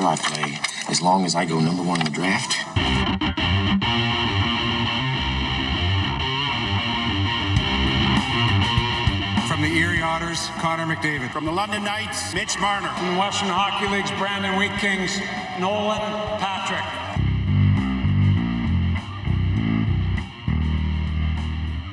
where I play, as long as I go number one in the draft. From the Erie Otters, Connor McDavid. From the London Knights, Mitch Marner. From the Western Hockey League's Brandon Wheat Kings, Nolan Patrick.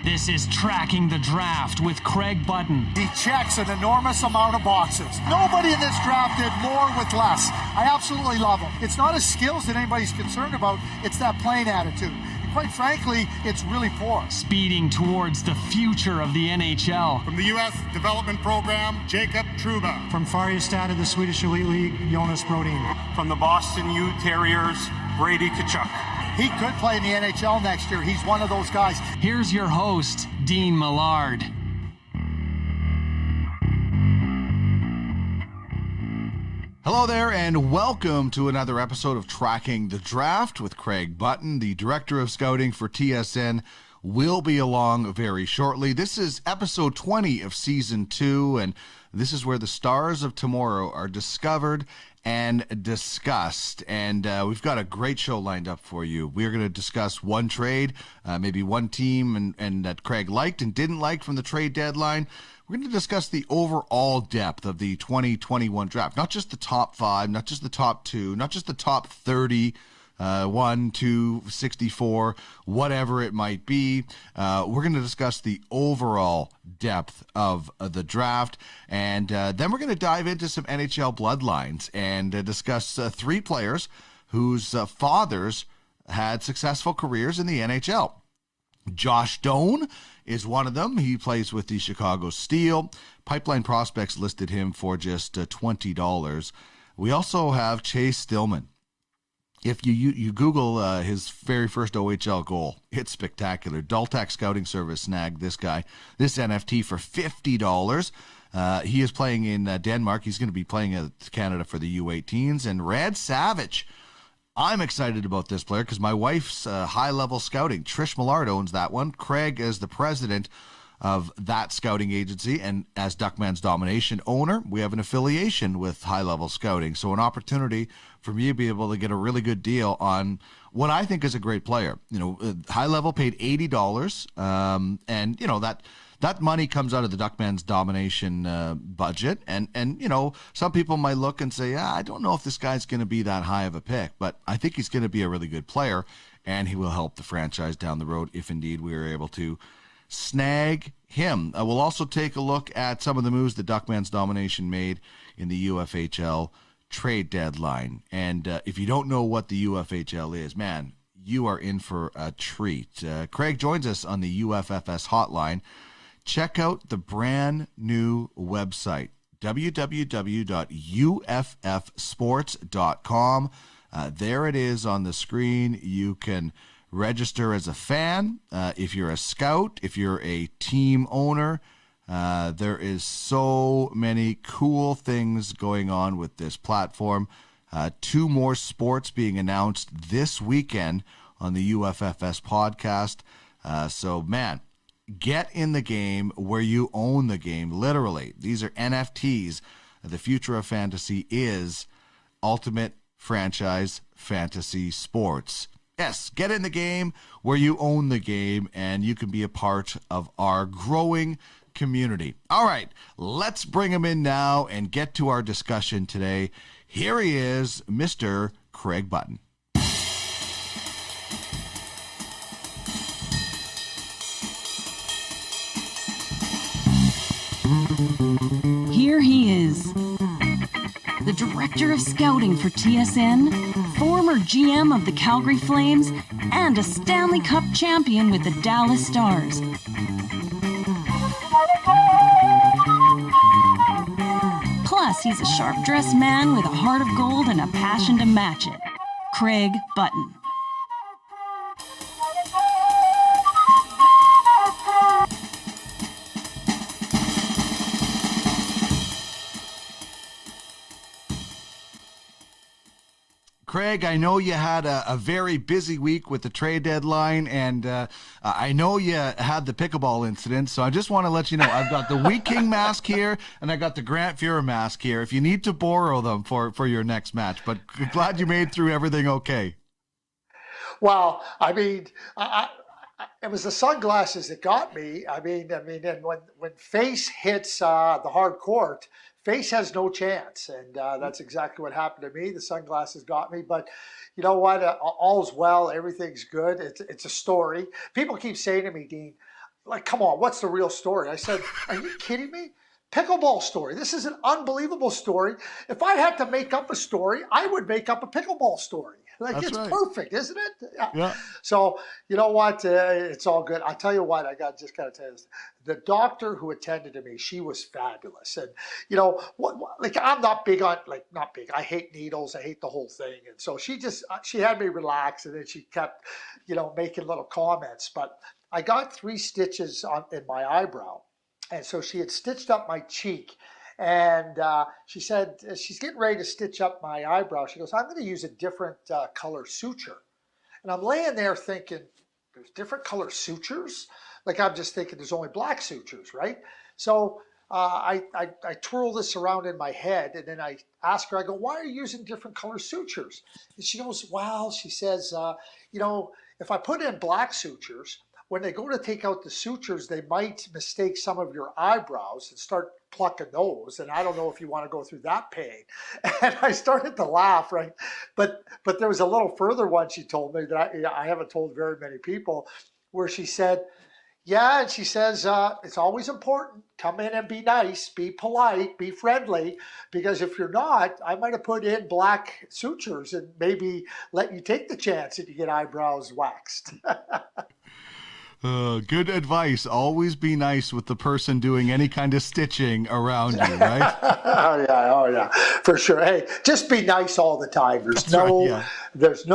This is Tracking the Draft with Craig Button. He checks an enormous amount of boxes. Nobody in this draft did more with less. I absolutely love him. It's not his skills that anybody's concerned about. It's that playing attitude. And quite frankly, it's really poor. Speeding towards the future of the NHL. From the U.S. Development Program, Jacob Truba. From Färjestad of the Swedish Elite League, Jonas Brodin. From the Boston U Terriers, Brady Tkachuk. He could play in the NHL next year. He's one of those guys. Here's your host, Dean Millard. Hello there, and welcome to another episode of Tracking the Draft with Craig Button. The Director of Scouting for TSN will be along very shortly. This is episode 20 of Season 2, and this is where the stars of tomorrow are discovered and discussed. And we've got a great show lined up for you. We're going to discuss one trade, maybe one team and that Craig liked and didn't like from the trade deadline. We're going to discuss the overall depth of the 2021 draft, not just the top 5, not just the top 2, not just the top 30, 1, 2, 64, whatever it might be. We're going to discuss the overall depth of the draft, and then we're going to dive into some NHL bloodlines and discuss 3 players whose fathers had successful careers in the NHL. Josh Doan is one of them. He plays with the Chicago Steel. Pipeline Prospects listed him for just $20. We also have Chase Stillman. If you Google his very first OHL goal, it's spectacular. Daltac Scouting Service snagged this NFT for $50. He is playing in Denmark. He's going to be playing at Canada for the U18s. And Rad Savage, I'm excited about this player because my wife's high-level scouting. Trish Millard owns that one. Craig is the president of that scouting agency, and as Duckman's Domination owner, we have an affiliation with high-level scouting. So an opportunity for me to be able to get a really good deal on what I think is a great player. You know, high level paid $80, and you know that money comes out of the Duckman's Domination budget, and you know, some people might look and say, I don't know if this guy's going to be that high of a pick, but I think he's going to be a really good player, and he will help the franchise down the road if indeed we are able to snag him. We'll also take a look at some of the moves that Duckman's Domination made in the UFHL trade deadline. And if you don't know what the UFHL is, man, you are in for a treat. Craig joins us on the UFFS hotline. Check out the brand new website, www.uffsports.com. There it is on the screen. You can register as a fan. If you're a scout, if you're a team owner, there is so many cool things going on with this platform. 2 more sports being announced this weekend on the UFFS podcast. So, man, get in the game where you own the game, literally. These are NFTs. The future of fantasy is Ultimate Franchise Fantasy Sports. Yes, get in the game where you own the game, and you can be a part of our growing community. All right, let's bring him in now and get to our discussion today. Here he is, Mr. Craig Button. Here he is, the Director of Scouting for TSN, former GM of the Calgary Flames, and a Stanley Cup champion with the Dallas Stars. Plus, he's a sharp-dressed man with a heart of gold and a passion to match it. Craig Button. Craig, I know you had a very busy week with the trade deadline, and I know you had the pickleball incident, so I just want to let you know I've got the Wheat King mask here, and I got the Grant Fuhrer mask here if you need to borrow them for your next match. But glad you made through everything okay. Well, I mean, it was the sunglasses that got me. I mean, and when face hits the hard court, face has no chance, and that's exactly what happened to me. The sunglasses got me, but you know what? All's well. Everything's good. It's a story. People keep saying to me, Dean, like, come on, what's the real story? I said, are you kidding me? Pickleball story. This is an unbelievable story. If I had to make up a story, I would make up a pickleball story. Like, that's it's right. Perfect, isn't it? Yeah. So, you know what? It's all good. I'll tell you what, just got to tell you this. The doctor who attended to me, she was fabulous. And, you know, like, I'm not big on, not big. I hate needles. I hate the whole thing. And so she had me relax, and then she kept, making little comments. But I got 3 stitches in my eyebrow. And so she had stitched up my cheek. And she said, she's getting ready to stitch up my eyebrow. She goes, I'm going to use a different color suture. And I'm laying there thinking, there's different color sutures? Like, I'm just thinking there's only black sutures, right? So I twirl this around in my head, and then I ask her, I go, why are you using different color sutures? And she goes, well, she says, if I put in black sutures, when they go to take out the sutures, they might mistake some of your eyebrows and start plucking those. And I don't know if you want to go through that pain. And I started to laugh, right? But there was a little further one she told me that I haven't told very many people, where she said, yeah, and she says, it's always important. Come in and be nice, be polite, be friendly, because if you're not, I might have put in black sutures and maybe let you take the chance that you get eyebrows waxed. Good advice. Always be nice with the person doing any kind of stitching around you, right? Oh yeah, for sure. Hey, just be nice all the time. There is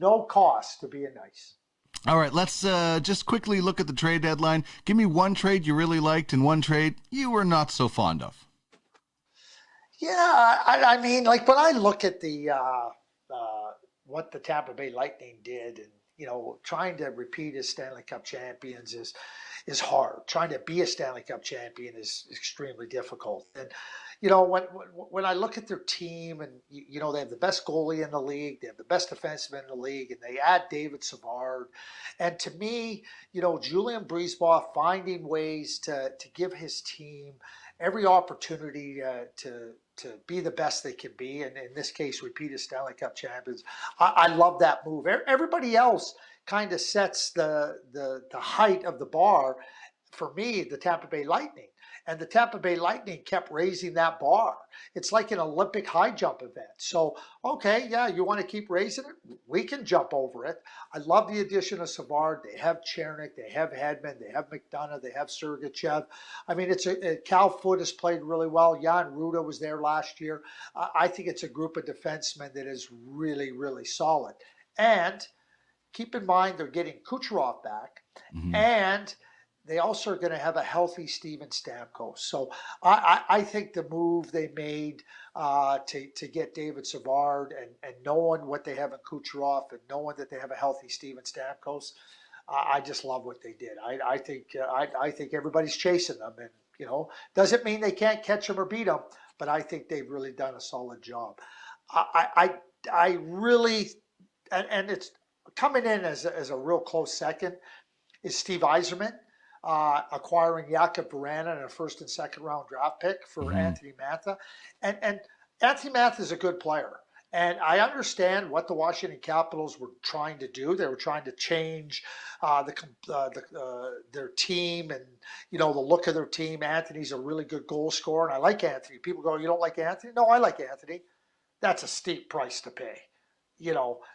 no cost to being nice. All right, let's just quickly look at the trade deadline. Give me one trade you really liked and one trade you were not so fond of. Yeah, I mean, like, when I look at the what the Tampa Bay Lightning did, and trying to repeat as Stanley Cup champions is hard. Trying to be a Stanley Cup champion is extremely difficult. And, when I look at their team, and, they have the best goalie in the league, they have the best defenseman in the league, and they add David Savard. And to me, Julian Brisebois finding ways to give his team every opportunity to be the best they can be, and in this case, repeat as Stanley Cup champions. I love that move. Everybody else kind of sets the height of the bar. For me, the Tampa Bay Lightning. And the Tampa Bay Lightning kept raising that bar. It's like an Olympic high jump event. So, okay, yeah, you want to keep raising it? We can jump over it. I love the addition of Savard. They have Chernik, they have Hedman, they have McDonough, they have Sergachev. I mean, Cal Foote has played really well. Jan Ruda was there last year. I think it's a group of defensemen that is really, really solid. And keep in mind, they're getting Kucherov back. Mm-hmm. And they also are going to have a healthy Steven Stamkos. So I think the move they made to get David Savard and knowing what they have in Kucherov and knowing that they have a healthy Steven Stamkos, I just love what they did. I think everybody's chasing them, and doesn't mean they can't catch them or beat them, but I think they've really done a solid job. I really, and it's coming in as a real close second is Steve Yzerman. Acquiring Jakub Vrana and a first and second round draft pick for Anthony Mantha. And Anthony Mantha is a good player. And I understand what the Washington Capitals were trying to do. They were trying to change their team and, the look of their team. Anthony's a really good goal scorer, and I like Anthony. People go, you don't like Anthony? No, I like Anthony. That's a steep price to pay,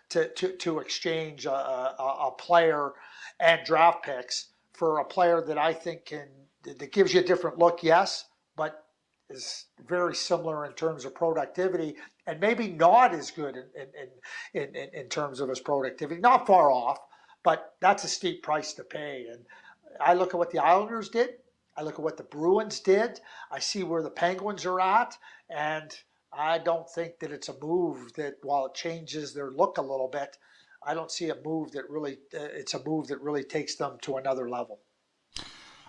to exchange a player and draft picks for a player that I think that gives you a different look, yes, but is very similar in terms of productivity, and maybe not as good in terms of his productivity. Not far off, but that's a steep price to pay. And I look at what the Islanders did. I look at what the Bruins did. I see where the Penguins are at, and I don't think that it's a move that, while it changes their look a little bit, I don't see a move that really, it's a move that really takes them to another level.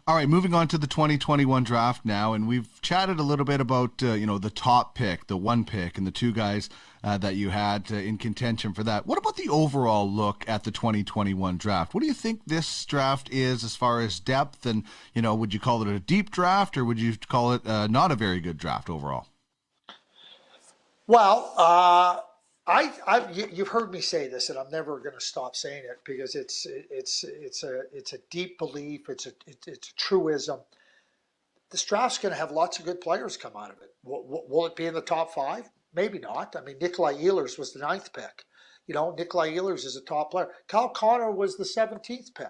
All right, moving on to the 2021 draft now, and we've chatted a little bit about the top pick, the one pick, and the two guys that you had in contention for that. What about the overall look at the 2021 draft? What do you think this draft is as far as depth? And would you call it a deep draft, or would you call it not a very good draft overall? Well, you've heard me say this, and I'm never going to stop saying it because it's a deep belief. It's a truism. This draft's going to have lots of good players come out of it. Will it be in the top 5? Maybe not. I mean, Nikolai Ehlers was the 9th pick. Nikolai Ehlers is a top player. Kyle Connor was the 17th pick.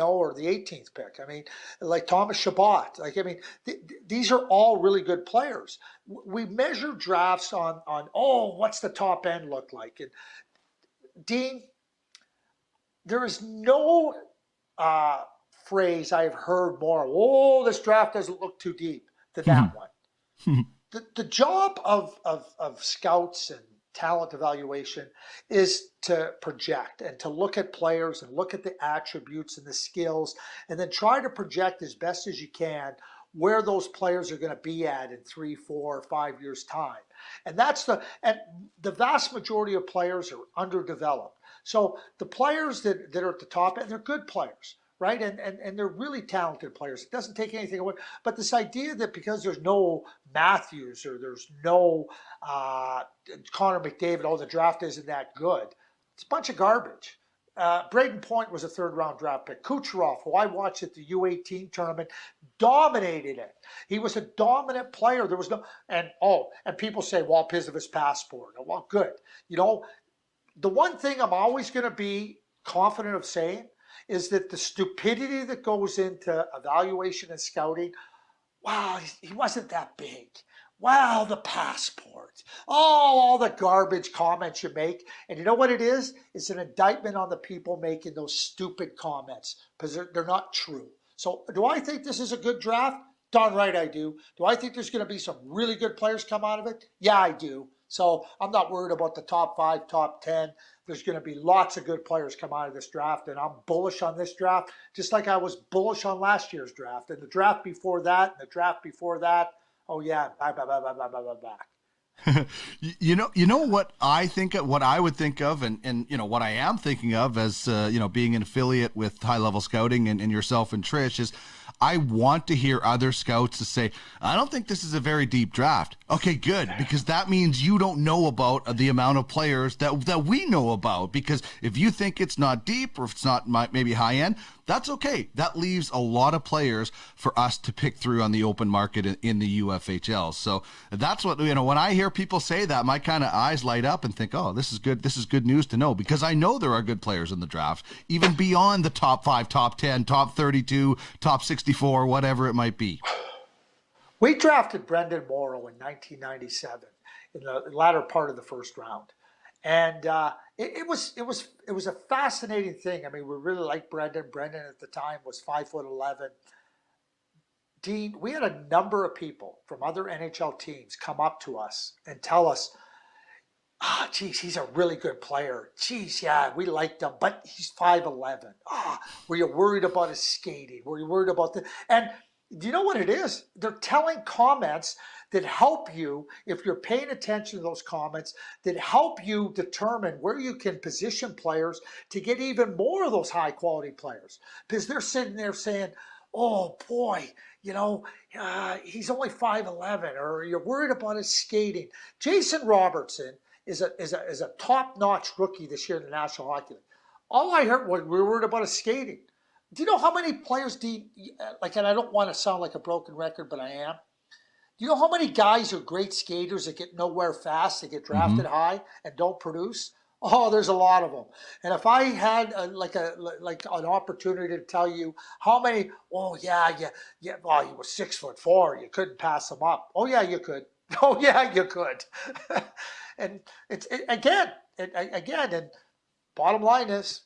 Or the 18th pick. I mean, like Thomas Chabot. These are all really good players. We measure drafts on what's the top end look like? And Dean, there is no phrase I've heard more, this draft doesn't look too deep, than that one. The job of scouts and talent evaluation is to project and to look at players and look at the attributes and the skills and then try to project as best as you can where those players are going to be at in 3, 4, 5 years time. And the vast majority of players are underdeveloped. So the players that are at the top end, they're good players, right? And they're really talented players. It doesn't take anything away. But this idea that because there's no Matthews or there's no Connor McDavid, the draft isn't that good, it's a bunch of garbage. Braden Point was a 3rd-round draft pick. Kucherov, who I watched at the U18 tournament, dominated it. He was a dominant player. There was no, and people say, well, because of his passport. Well, good. The one thing I'm always going to be confident of saying is that the stupidity that goes into evaluation and scouting, wow, he wasn't that big. Wow, the passport. All the garbage comments you make. And you know what it is? It's an indictment on the people making those stupid comments because they're not true. So do I think this is a good draft? Darn right I do. Do I think there's going to be some really good players come out of it? Yeah, I do. So I'm not worried about the top 5, top 10. There's going to be lots of good players come out of this draft, and I'm bullish on this draft, just like I was bullish on last year's draft, and the draft before that, and the draft before that. Oh yeah, bye. You know what I think, what I would think of, and what I am thinking of as being an affiliate with High Level Scouting and yourself and Trish is, I want to hear other scouts to say, I don't think this is a very deep draft. Okay, good, because that means you don't know about the amount of players that we know about. Because if you think it's not deep or if it's not maybe high end, that's okay. That leaves a lot of players for us to pick through on the open market in the UFHL. So that's what, when I hear people say that, my kind of eyes light up and think, oh, this is good. This is good news to know, because I know there are good players in the draft, even beyond the top 5, top 10, top 32, top 64, whatever it might be. We drafted Brendan Morrow in 1997 in the latter part of the 1st round. And it was a fascinating thing. I mean, we really liked Brendan. Brendan at the time was 5'11". Dean, we had a number of people from other NHL teams come up to us and tell us, geez, he's a really good player. Geez, yeah, we liked him, but he's 5'11". Were you worried about his skating? Were you worried about the... And do you know what it is? They're telling comments that help you, if you're paying attention to those comments, that help you determine where you can position players to get even more of those high quality players. Because they're sitting there saying, oh boy, he's only 5'11", or you're worried about his skating. Jason Robertson is a top-notch rookie this year in the National Hockey League. All I heard was we were worried about his skating. Do you know how many players, and I don't want to sound like a broken record, but I am. Do you know how many guys are great skaters that get nowhere fast, that get drafted high and don't produce? Oh, there's a lot of them. And if I had an opportunity to tell you how many, well, he was 6'4", you couldn't pass him up. Oh yeah, you could. Oh yeah, you could. And and bottom line is,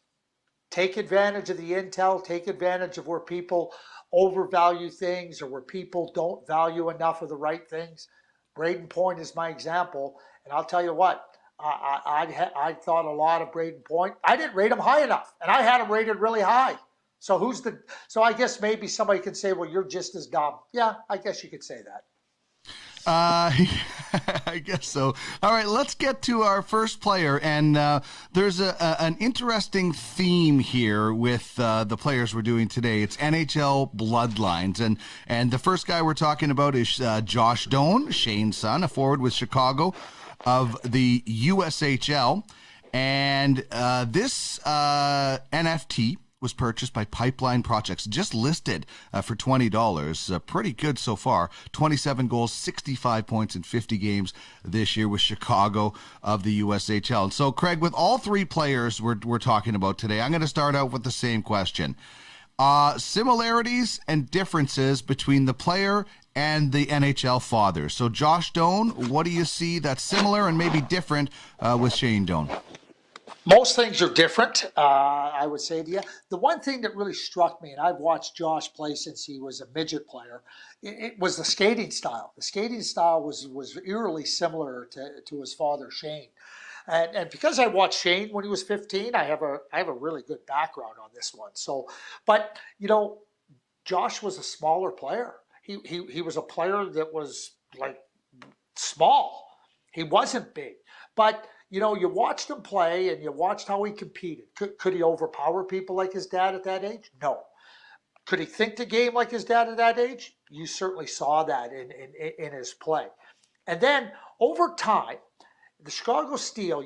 take advantage of the intel, take advantage of where people overvalue things or where people don't value enough of the right things. Braden Point is my example, and I'll tell you what, I thought a lot of Braden Point. I didn't rate him high enough, and I had him rated really high. So so I guess maybe somebody could say, well, you're just as dumb. Yeah, I guess you could say that. I guess so. All right, let's get to our first player. And there's an interesting theme here with the players we're doing today. It's NHL bloodlines. And the first guy we're talking about is Josh Doan, Shane's son, a forward with Chicago of the USHL. And this NFT was purchased by Pipeline Projects, just listed for $20. Pretty good so far. 27 goals, 65 points in 50 games this year with Chicago of the USHL. And so, Craig, with all three players we're talking about today, I'm going to start out with the same question. Similarities and differences between the player and the NHL father. So, Josh Doan, what do you see that's similar and maybe different with Shane Doan? Most things are different, I would say to you. The one thing that really struck me, and I've watched Josh play since he was a midget player, it was the skating style. The skating style was eerily similar to his father, Shane. And because I watched Shane when he was 15, I have a really good background on this one. So, but Josh was a smaller player. He was a player that was like small. He wasn't big, but you watched him play and you watched how he competed. Could he overpower people like his dad at that age? No. Could he think the game like his dad at that age? You certainly saw that in his play. And then over time, the Chicago Steel,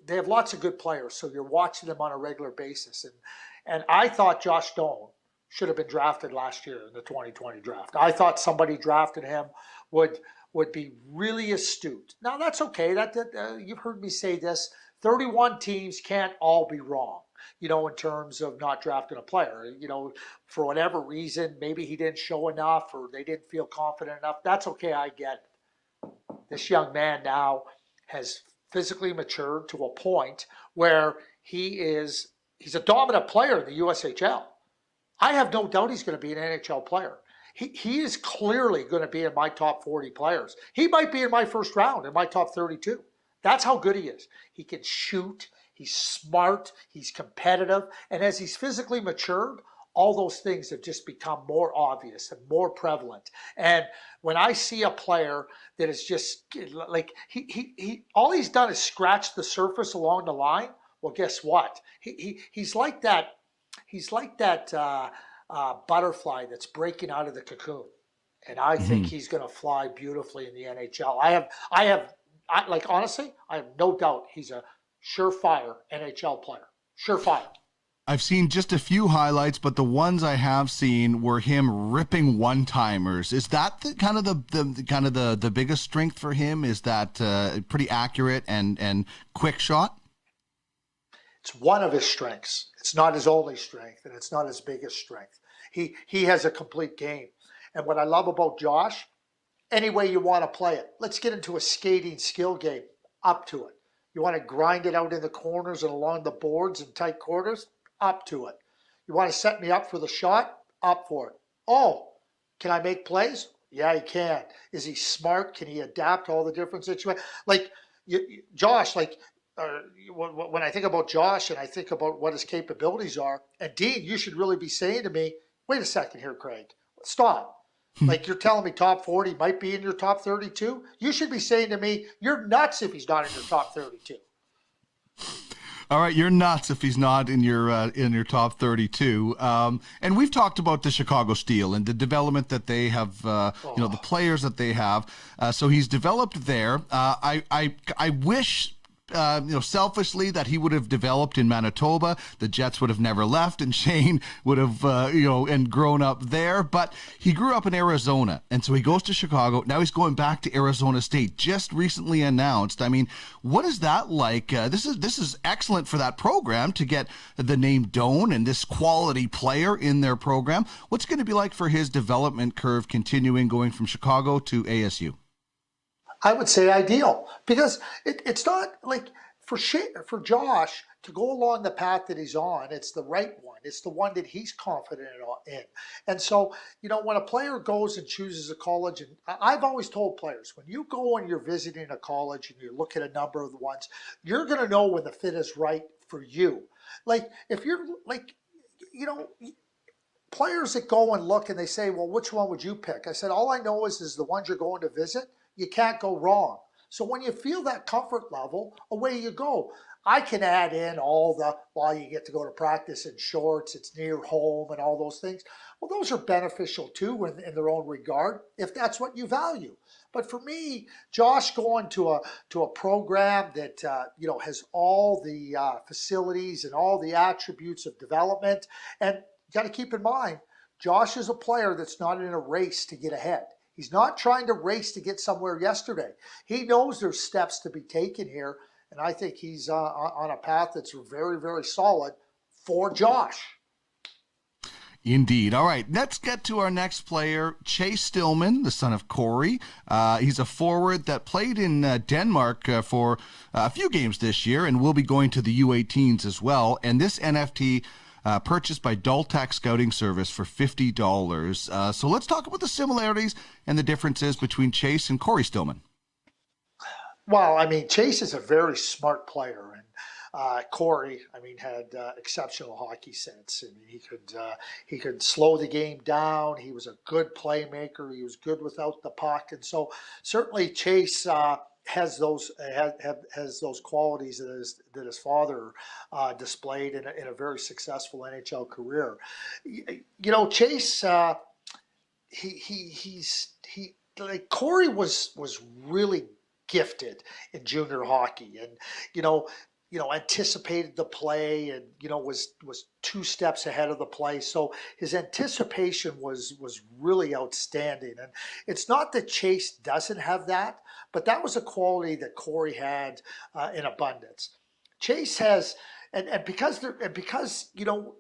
they have lots of good players, so you're watching them on a regular basis. And I thought Josh Doan should have been drafted last year in the 2020 draft. I thought somebody drafted him would be really astute. Now, that's okay. You've heard me say this. 31 teams can't all be wrong, in terms of not drafting a player. For whatever reason, maybe he didn't show enough or they didn't feel confident enough. That's okay. I get it. This young man now has physically matured to a point where he's a dominant player in the USHL. I have no doubt he's going to be an NHL player. He is clearly going to be in my top 40 players. He might be in my first round, in my top 32. That's how good he is. He can shoot. He's smart. He's competitive. And as he's physically matured, all those things have just become more obvious and more prevalent. And when I see a player that is just like, he all he's done is scratch the surface along the line. Well, guess what? He's like that. He's like that butterfly that's breaking out of the cocoon, and I think he's going to fly beautifully in the NHL. Honestly, I have no doubt he's a surefire NHL player. Surefire. I've seen just a few highlights, but the ones I have seen were him ripping one-timers. Is that the biggest strength for him? Is that pretty accurate and quick shot? It's one of his strengths. It's not his only strength, and it's not his biggest strength. He has a complete game. And what I love about Josh, any way you want to play it, let's get into a skating skill game, up to it. You want to grind it out in the corners and along the boards and tight quarters, up to it. You want to set me up for the shot, up for it. Oh, can I make plays? Yeah, he can. Is he smart? Can he adapt to all the different situations? Josh, when I think about Josh and I think about what his capabilities are, and Dean, you should really be saying to me, wait a second here, Craig, stop. You're telling me top 40 might be in your top 32? You should be saying to me, you're nuts if he's not in your top 32. All right, you're nuts if he's not in your top 32. And we've talked about the Chicago Steel and the development that they have, the players that they have. So he's developed there. I wish selfishly that he would have developed in Manitoba. The Jets would have never left, and Shane would have, and grown up there. But he grew up in Arizona, and so he goes to Chicago. Now he's going back to Arizona State, just recently announced. I mean, what is that like? This is excellent for that program to get the name Doan and this quality player in their program. What's going to be like for his development curve continuing going from Chicago to ASU? I would say ideal, because it's not like for Josh to go along the path that he's on, it's the right one. It's the one that he's confident in. And so, when a player goes and chooses a college, and I've always told players, when you go and you're visiting a college and you look at a number of the ones, you're going to know when the fit is right for you. Like, if you're like, players that go and look and they say, well, which one would you pick? I said, all I know is the ones you're going to visit, you can't go wrong. So when you feel that comfort level, away you go. I can add in you get to go to practice in shorts, it's near home and all those things. Well, those are beneficial too in their own regard, if that's what you value. But for me, Josh going to a program that has all the facilities and all the attributes of development, and you got to keep in mind, Josh is a player that's not in a race to get ahead. He's not trying to race to get somewhere yesterday. He knows there's steps to be taken here, and I think he's on a path that's very, very solid for Josh. Indeed. All right, let's get to our next player, Chase Stillman, the son of Corey. He's a forward that played in Denmark for a few games this year and will be going to the U18s as well. And this NFT purchased by Daltac Scouting Service for $50. So let's talk about the similarities and the differences between Chase and Corey Stillman. Well, I mean, Chase is a very smart player, and Corey, had exceptional hockey sense. I mean, he could slow the game down. He was a good playmaker. He was good without the puck, and so certainly Chase has those qualities that his father displayed in a very successful NHL career. Chase, Corey was really gifted in junior hockey, and anticipated the play, and was two steps ahead of the play. So his anticipation was really outstanding. And it's not that Chase doesn't have that, but that was a quality that Corey had in abundance. Chase has, and because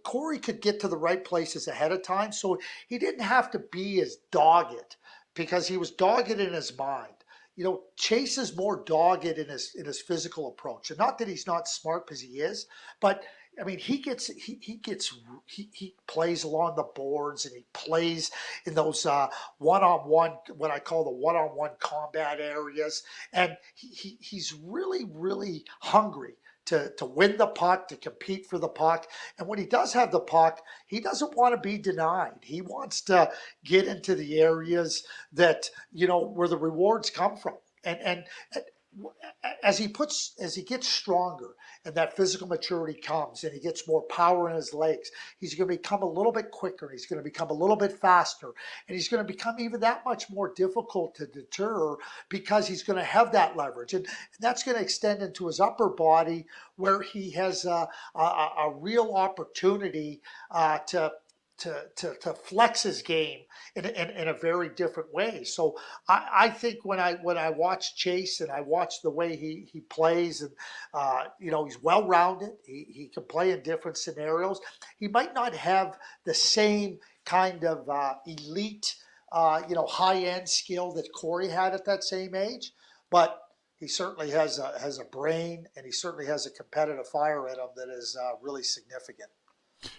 Corey could get to the right places ahead of time, so he didn't have to be as dogged, because he was dogged in his mind. Chase is more dogged in his physical approach, and not that he's not smart, because he is, but I mean, he plays along the boards, and he plays in those one-on-one, what I call the one-on-one combat areas, and he's really, really hungry to win the puck, to compete for the puck. And when he does have the puck, he doesn't want to be denied. He wants to get into the areas that, where the rewards come from. And as he gets stronger and that physical maturity comes and he gets more power in his legs, he's going to become a little bit quicker. He's going to become a little bit faster, and he's going to become even that much more difficult to deter, because he's going to have that leverage. And that's going to extend into his upper body, where he has a real opportunity to flex his game in a very different way. So I think when I watch Chase and I watch the way he plays, and he's well-rounded. He can play in different scenarios. He might not have the same kind of elite, high-end skill that Corey had at that same age, but he certainly has a brain, and he certainly has a competitive fire in him that is really significant.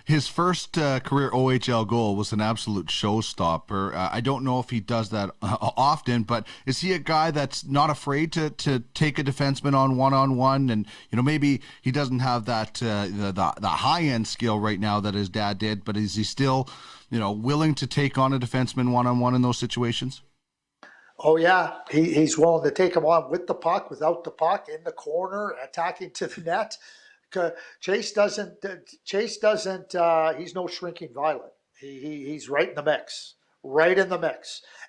His first career OHL goal was an absolute showstopper. I don't know if he does that often, but is he a guy that's not afraid to take a defenseman on one-on-one? And maybe he doesn't have that the high-end skill right now that his dad did, but is he still willing to take on a defenseman one-on-one in those situations? Oh yeah, he's willing to take him on with the puck, without the puck, in the corner, attacking to the net. Chase doesn't. He's no shrinking violet. He's right in the mix,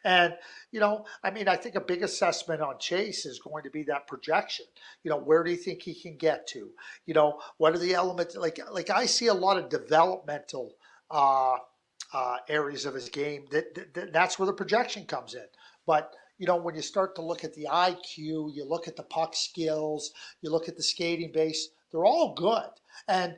And I think a big assessment on Chase is going to be that projection. Where do you think he can get to? What are the elements? Like I see a lot of developmental areas of his game. That's where the projection comes in. But when you start to look at the IQ, you look at the puck skills, you look at the skating base, They're all good. And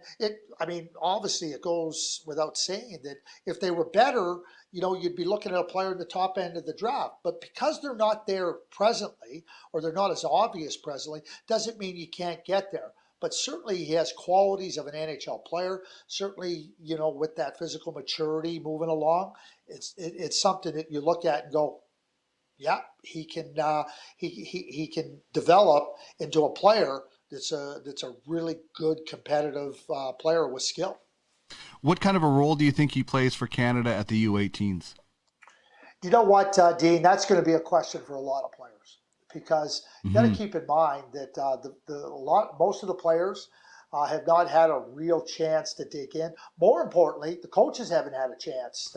obviously it goes without saying that if they were better, you'd be looking at a player in the top end of the draft. But because they're not there presently, or they're not as obvious presently, doesn't mean you can't get there. But certainly he has qualities of an NHL player. Certainly, with that physical maturity moving along, it's something that you look at and go, yeah, he can develop into a player that's a really good competitive player with skill. What kind of a role do you think he plays for Canada at the U18s? You know what, Dean? That's going to be a question for a lot of players, because you got to keep in mind that most of the players have not had a real chance to dig in. More importantly, the coaches haven't had a chance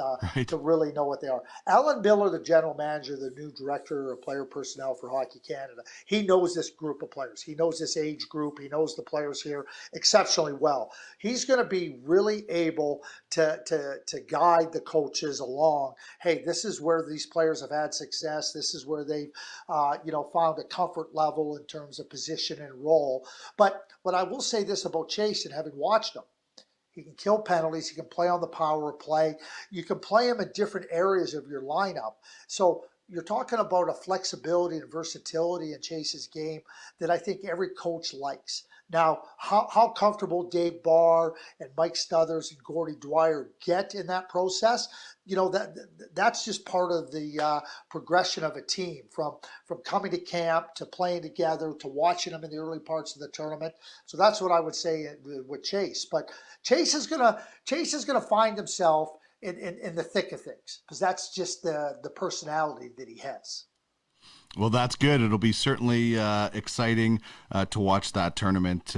to really know what they are. Alan Miller, the general manager, the new director of player personnel for Hockey Canada, he knows this group of players. He knows this age group. He knows the players here exceptionally well. He's going to be really able to guide the coaches along. Hey, this is where these players have had success. This is where they've found a comfort level in terms of position and role. But what I will say this about Chase, and having watched him, he can kill penalties. He can play on the power play. You can play him in different areas of your lineup. So you're talking about a flexibility and versatility in Chase's game that I think every coach likes. Now, how comfortable Dave Barr and Mike Stothers and Gordie Dwyer get in that process, that's just part of the progression of a team, from coming to camp to playing together to watching them in the early parts of the tournament. So that's what I would say with Chase. But Chase is gonna find himself in the thick of things, because that's just the personality that he has. Well, that's good. It'll be certainly exciting to watch that tournament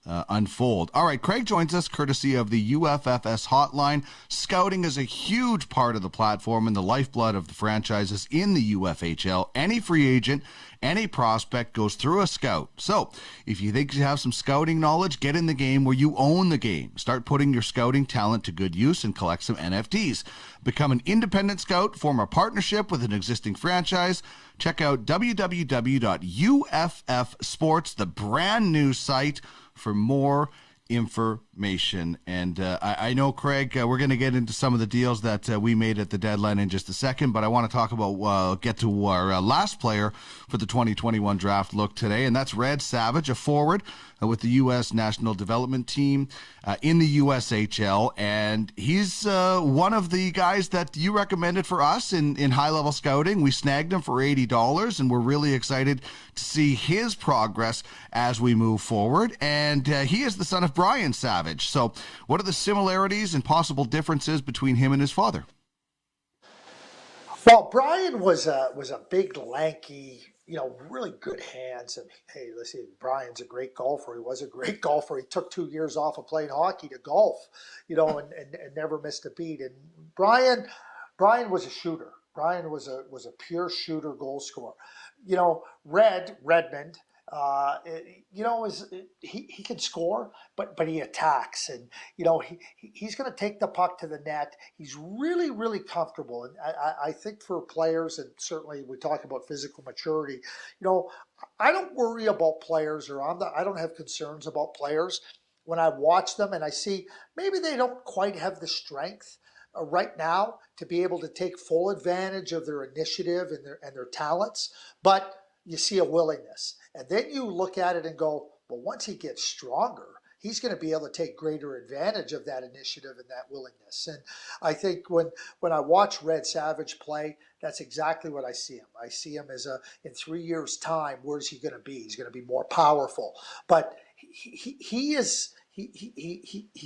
unfold. All right, Craig joins us courtesy of the UFFS hotline. Scouting is a huge part of the platform and the lifeblood of the franchises in the UFHL. Any free agent, any prospect goes through a scout. So if you think you have some scouting knowledge, get in the game where you own the game. Start putting your scouting talent to good use and collect some NFTs. Become an independent scout, form a partnership with an existing franchise. Check out www.uffsports, the brand new site, for more information. And I know, Craig, we're going to get into some of the deals that we made at the deadline in just a second, but I want to talk about, get to our last player for the 2021 draft look today, and that's Red Savage, a forward with the U.S. National Development Team in the USHL, and he's one of the guys that you recommended for us in high-level scouting. We snagged him for $80, and we're really excited to see his progress as we move forward, and he is the son of Brian Savage. So what are the similarities and possible differences between him and his father? Well, Brian was a big, lanky, really good hands. And hey, listen, Brian's a great golfer. He was a great golfer. He took 2 years off of playing hockey to golf, and never missed a beat. And Brian was a shooter. Brian was a pure shooter, goal scorer. Redmond, he can score, but he attacks, and he's going to take the puck to the net. He's really, really comfortable, and I think for players, and certainly we talk about physical maturity. I don't worry about players, I don't have concerns about players when I watch them and I see maybe they don't quite have the strength right now to be able to take full advantage of their initiative and their talents, but you see a willingness. And then you look at it and go, well, once he gets stronger, he's going to be able to take greater advantage of that initiative and that willingness. And I think when I watch Red Savage play, that's exactly what I see him. I see him as in 3 years' time, where's he going to be? He's going to be more powerful. But he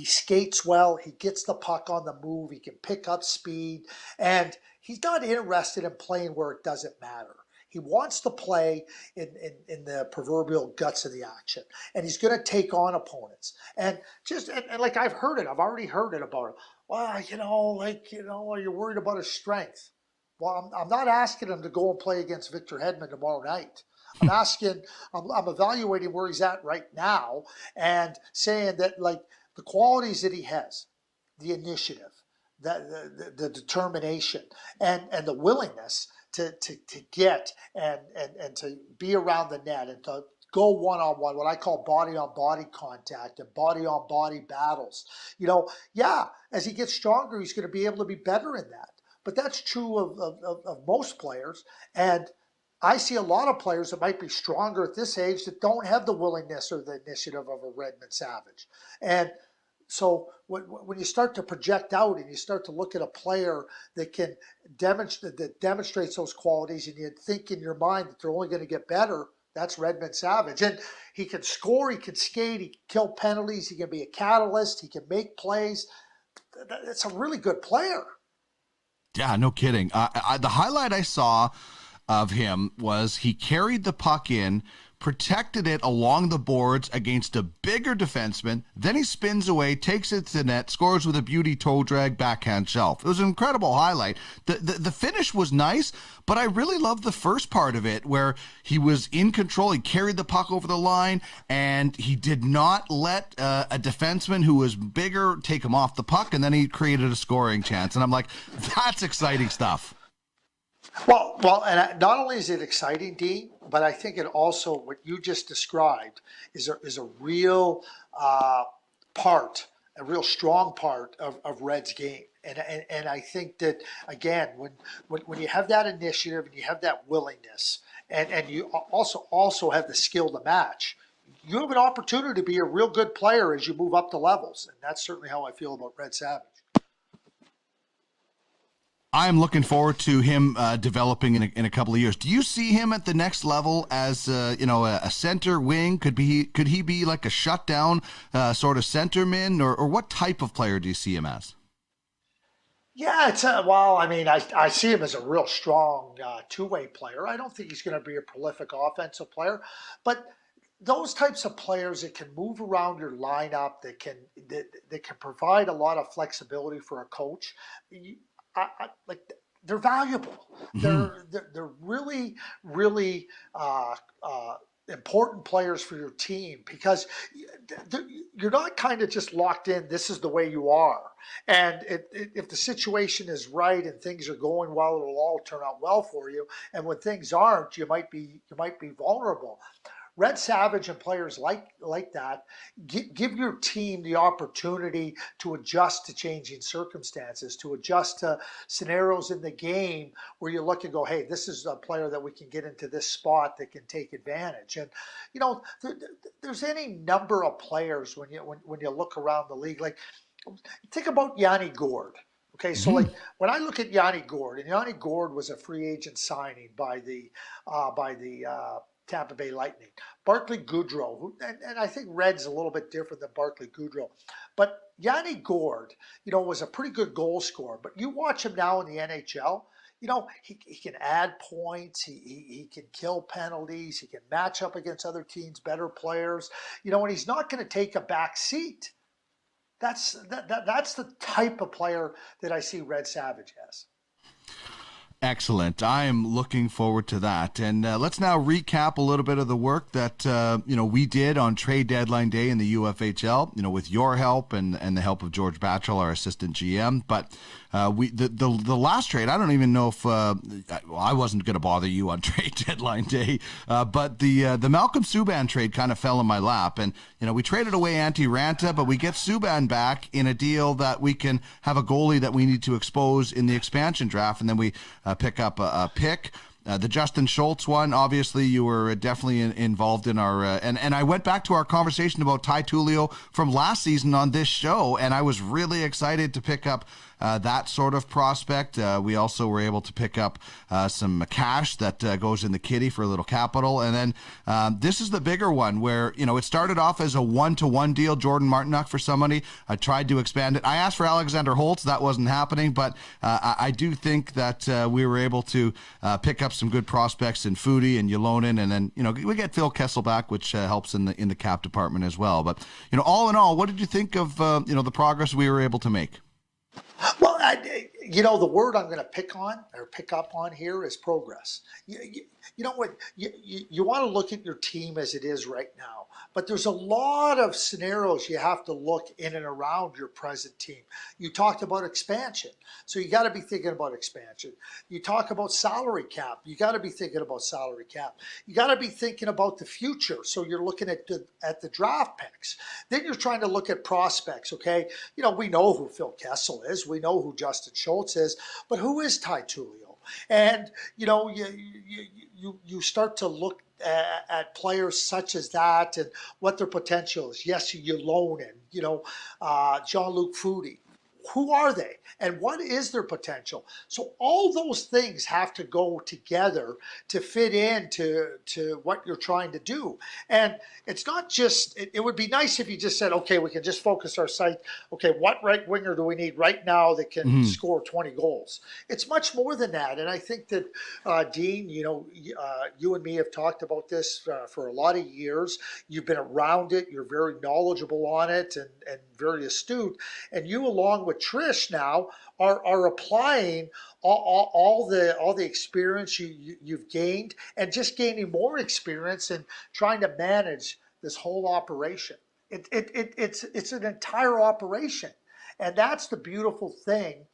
skates well. He gets the puck on the move. He can pick up speed. And he's not interested in playing where it doesn't matter. He wants to play in the proverbial guts of the action, and he's going to take on opponents. And like I've already heard it about him. Well, are you worried about his strength? Well, I'm not asking him to go and play against Victor Hedman tomorrow night. I'm evaluating where he's at right now and saying that, like, the qualities that he has, the initiative, the determination, and the willingness to get and to be around the net and to go one-on-one, what I call body-on-body contact and body-on-body battles. Yeah, as he gets stronger, he's going to be able to be better in that. But that's true of most players. And I see a lot of players that might be stronger at this age that don't have the willingness or the initiative of a Redmond Savage. And so when you start to project out and you start to look at a player that can demonstrates those qualities, and you think in your mind that they're only going to get better, that's Redmond Savage. And he can score, he can skate, he can kill penalties, he can be a catalyst, he can make plays. That's a really good player. Yeah, no kidding. The highlight I saw of him was he carried the puck in, protected it along the boards against a bigger defenseman, then he spins away, takes it to the net, scores with a beauty toe drag backhand shelf. It was an incredible highlight. The finish was nice, but I really loved the first part of it where he was in control. He carried the puck over the line, and he did not let a defenseman who was bigger take him off the puck, and then he created a scoring chance. And I'm like, that's exciting stuff. Well, and not only is it exciting, Dean, but I think it also, what you just described, is a real part, a real strong part of Red's game. And I think that, again, when you have that initiative and you have that willingness, and you also have the skill to match, you have an opportunity to be a real good player as you move up the levels. And that's certainly how I feel about Red Savage. I'm looking forward to him developing in a couple of years. Do you see him at the next level as a center wing? Could he be like a shutdown sort of centerman, or what type of player do you see him as? Yeah, I see him as a real strong two-way player. I don't think he's going to be a prolific offensive player, but those types of players that can move around your lineup, that can provide a lot of flexibility for a coach. They're valuable. Mm-hmm. They're really, really important players for your team, because you're not kind of just locked in. This is the way you are, and if the situation is right and things are going well, it'll all turn out well for you. And when things aren't, you might be vulnerable. Red Savage and players like that give your team the opportunity to adjust to changing circumstances, to adjust to scenarios in the game where you look and go, hey, this is a player that we can get into this spot that can take advantage. And there's any number of players when you look around the league. Like, think about Yanni Gourde. Okay, so like when I look at Yanni Gourde, and Yanni Gourde was a free agent signing by the Tampa Bay Lightning. Barclay Goodrow, and I think Red's a little bit different than Barclay Goodrow, but Yanni Gourde, was a pretty good goal scorer. But you watch him now in the NHL, he can add points, he can kill penalties, he can match up against other teams' better players, and he's not going to take a back seat. That's the type of player that I see Red Savage as. Excellent. I am looking forward to that. And let's now recap a little bit of the work that we did on trade deadline day in the UFHL. With your help and the help of George Batchel, our assistant GM. But the last trade, I don't even know if I wasn't going to bother you on trade deadline day. But the Malcolm Subban trade kind of fell in my lap, and we traded away Antti Ranta, but we get Subban back in a deal that we can have a goalie that we need to expose in the expansion draft, and then we pick up a pick. The Justin Schultz one, obviously you were definitely involved in our, and I went back to our conversation about Ty Tullio from last season on this show, and I was really excited to pick up that sort of prospect. We also were able to pick up some cash that goes in the kitty for a little capital. And then this is the bigger one where, it started off as a 1-to-1 deal, Jordan Martinook for somebody. I tried to expand it. I asked for Alexander Holtz. That wasn't happening, but I do think that we were able to pick up some good prospects in Foodie and Ylonen. And then, we get Phil Kessel back, which helps in the cap department as well. But, all in all, what did you think of, the progress we were able to make? Well, The word I'm going to pick up on here is progress. You know what? You want to look at your team as it is right now, but there's a lot of scenarios you have to look in and around your present team. You talked about expansion, so you got to be thinking about expansion. You talk about salary cap, you got to be thinking about salary cap. You got to be thinking about the future, so you're looking at the draft picks. Then you're trying to look at prospects. Okay, we know who Phil Kessel is, we know who Justin Schultz is, but who is Ty Tullio? And you start to look at players such as that and what their potential is. Yes, Ylonen, Jean-Luc Foudy. Who are they and what is their potential? So all those things have to go together to fit into what you're trying to do. And it's not just, it would be nice if you just said, okay, we can just focus our sight. Okay, what right winger do we need right now that can score 20 goals? It's much more than that. And I think that, Dean, you and me have talked about this for a lot of years. You've been around it. You're very knowledgeable on it and very astute. And you, along with Trish now, are applying all the experience you've gained and just gaining more experience and trying to manage this whole operation. It's an entire operation, and that's the beautiful thing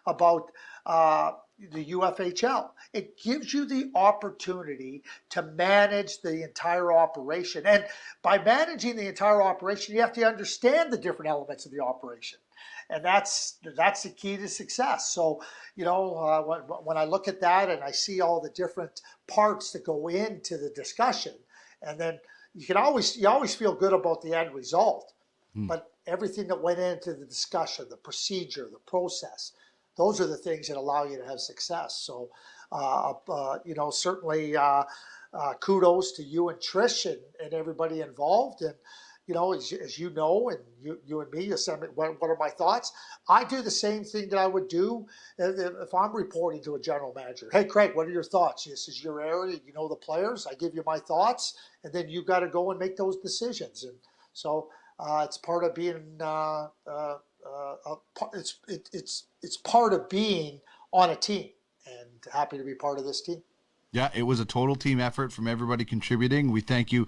about the UFHL. It gives you the opportunity to manage the entire operation, and by managing the entire operation, you have to understand the different elements of the operation. And that's the key to success. So, when I look at that and I see all the different parts that go into the discussion, and then you always feel good about the end result, but everything that went into the discussion, the procedure, the process, those are the things that allow you to have success. So, certainly kudos to you and Trish and everybody involved. And as you know, and you and me, you said, what are my thoughts? I do the same thing that I would do if I'm reporting to a general manager. Hey, Craig, what are your thoughts? This is your area. You know the players. I give you my thoughts, and then you got to go and make those decisions. And so it's part of being it's part of being on a team, and happy to be part of this team. Yeah, it was a total team effort from everybody contributing. We thank you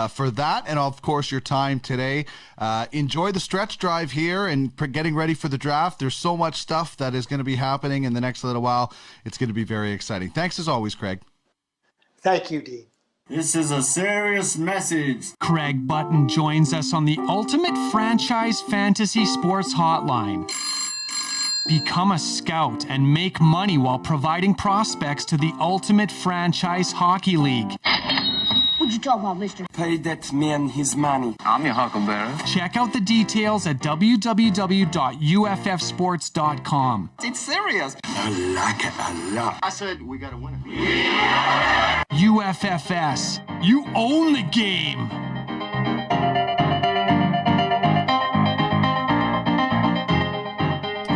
for that, and of course your time today. Enjoy the stretch drive here and getting ready for the draft. There's so much stuff that is going to be happening in the next little while. It's going to be very exciting. Thanks as always, Craig. Thank you, Dean. This is a serious message. Craig Button joins us on the Ultimate Franchise Fantasy Sports Hotline. Become a scout and make money while providing prospects to the Ultimate Franchise Hockey League. What you talking about, mister? Pay that man his money. I'm your huckleberry. Check out the details at www.uffsports.com. It's serious. I like it a lot. I said we got a winner. UFFS. You own the game.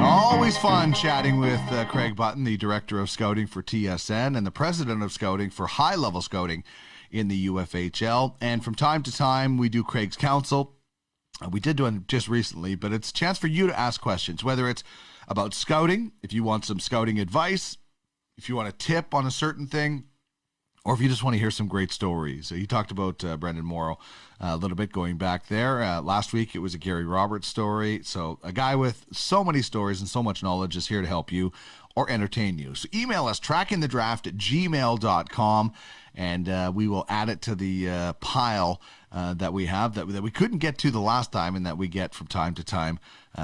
Always fun chatting with Craig Button, the director of scouting for TSN and the president of scouting for high-level scouting in the UFHL. And from time to time, we do Craig's Counsel. We did one just recently, but it's a chance for you to ask questions, whether it's about scouting, if you want some scouting advice, if you want a tip on a certain thing, or if you just want to hear some great stories. So you talked about Brendan Morrow a little bit going back there. Last week, it was a Gary Roberts story. So a guy with so many stories and so much knowledge is here to help you or entertain you. So email us, trackingthedraft@gmail.com, and we will add it to the pile that we have that we couldn't get to the last time and that we get from time to time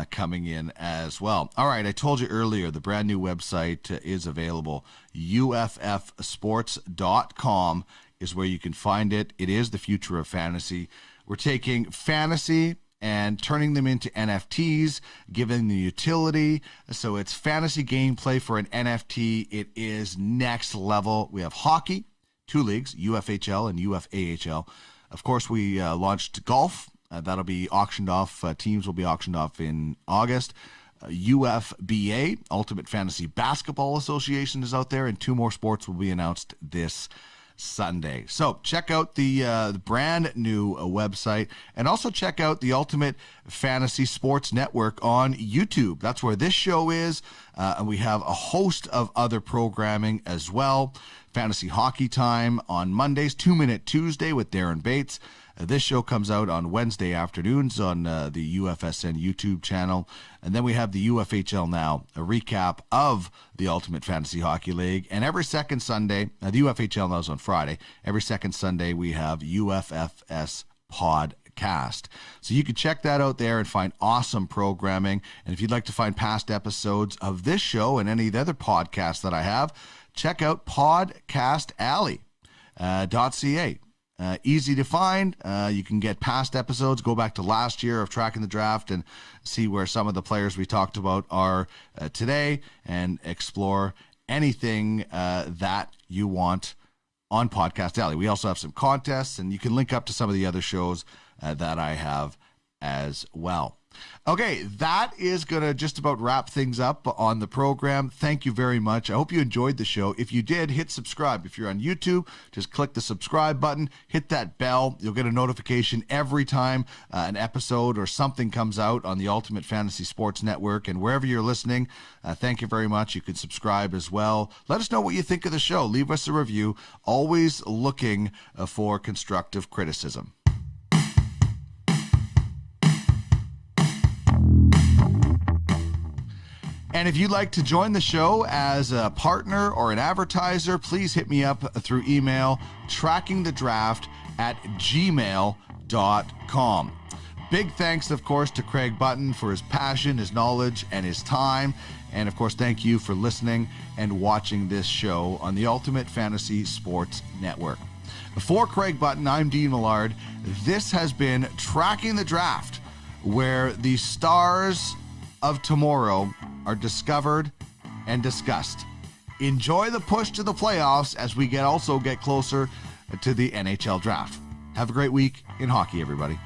coming in as well. All right, I told you earlier, the brand new website is available. UFFsports.com is where you can find it. It is the future of fantasy. We're taking fantasy and turning them into NFTs, giving the utility. So it's fantasy gameplay for an NFT. It is next level. We have hockey, 2 leagues, UFHL and UFAHL. Of course, we launched golf. That'll be auctioned off. Teams will be auctioned off in August. UFBA, Ultimate Fantasy Basketball Association, is out there, and 2 more sports will be announced this Sunday. So check out the brand new website, and also check out the Ultimate Fantasy Sports Network on YouTube. That's where this show is, and we have a host of other programming as well. Fantasy Hockey Time on Mondays, 2 Minute Tuesday with Darren Bates. This show comes out on Wednesday afternoons on the UFSN YouTube channel. And then we have the UFHL Now, a recap of the Ultimate Fantasy Hockey League. And every second Sunday, the UFHL Now is on Friday. Every second Sunday, we have UFFS Podcast. So you can check that out there and find awesome programming. And if you'd like to find past episodes of this show and any of the other podcasts that I have, check out podcastalley.ca. Easy to find. You can get past episodes, go back to last year of Tracking the Draft and see where some of the players we talked about are today, and explore anything that you want on Podcast Alley. We also have some contests, and you can link up to some of the other shows that I have as well. Okay, that is going to just about wrap things up on the program. Thank you very much. I hope you enjoyed the show. If you did, hit subscribe. If you're on YouTube, just click the subscribe button, hit that bell. You'll get a notification every time an episode or something comes out on the Ultimate Fantasy Sports Network. And wherever you're listening, thank you very much. You can subscribe as well. Let us know what you think of the show. Leave us a review. Always looking for constructive criticism. And if you'd like to join the show as a partner or an advertiser, please hit me up through email, trackingthedraft@gmail.com. Big thanks, of course, to Craig Button for his passion, his knowledge, and his time. And, of course, thank you for listening and watching this show on the Ultimate Fantasy Sports Network. For Craig Button, I'm Dean Millard. This has been Tracking the Draft, where the stars of tomorrow are discovered and discussed. Enjoy the push to the playoffs as we also get closer to the NHL Draft. Have a great week in hockey, everybody.